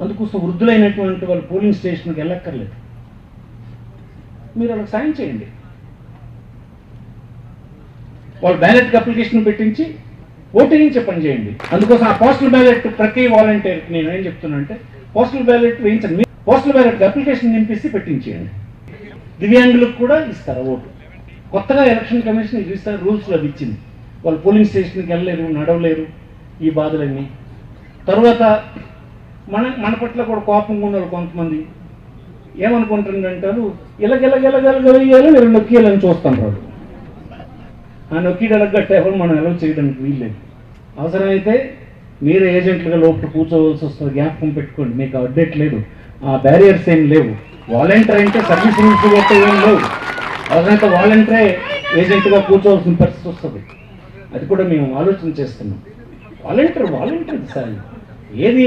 అందుకోసం వృద్ధులైనటువంటి వాళ్ళు పోలింగ్ స్టేషన్కి వెళ్ళక్కర్లేదు. మీరు వాళ్ళకి సాయం చేయండి. వాళ్ళు బ్యాలెట్కి అప్లికేషన్ పెట్టించి ఓటేయించే పని చేయండి. అందుకోసం ఆ పోస్టల్ బ్యాలెట్ ప్రతి వాలంటీర్కి నేను ఏం చెప్తున్నా అంటే పోస్టల్ బ్యాలెట్ వేయించండి. పోస్టల్ బ్యాలెట్కి అప్లికేషన్ నింపిస్తే పెట్టించేయండి. దివ్యాంగులకు కూడా ఇస్తారు ఓటు. కొత్తగా ఎలక్షన్ కమిషన్ ఇస్తారు, రూల్స్లో అవి ఇచ్చింది. వాళ్ళు పోలింగ్ స్టేషన్కి వెళ్ళలేరు, నడవలేరు, ఈ బాధలన్నీ. తర్వాత మన పట్ల కూడా కోపంగా ఉన్నారు కొంతమంది. ఏమనుకుంటారంటారు, ఇలాగెలగెలగెలగెలగెలు మీరు నొక్కియాలని చూస్తాం వాళ్ళు. ఆ నొక్కిడెలగట్టేవాళ్ళు మనం ఎలా చేయడానికి వీల్లేదు. అవసరమైతే మీరు ఏజెంట్లుగా లోపల కూర్చోవలసి వస్తుంది. జ్ఞాపకం పెట్టుకోండి, మీకు అప్డేట్ లేదు, ఆ బ్యారియర్స్ ఏం లేవు. వాలంటీర్ అంటే సర్వీస్ రూల్స్ గట్ట ఏం లేవు. అవసరమైతే వాలంటీరే ఏజెంట్గా కూర్చోవలసిన పరిస్థితి వస్తుంది. అది కూడా మేము ఆలోచన చేస్తున్నాం. వాలంటీర్ సార్ ఏది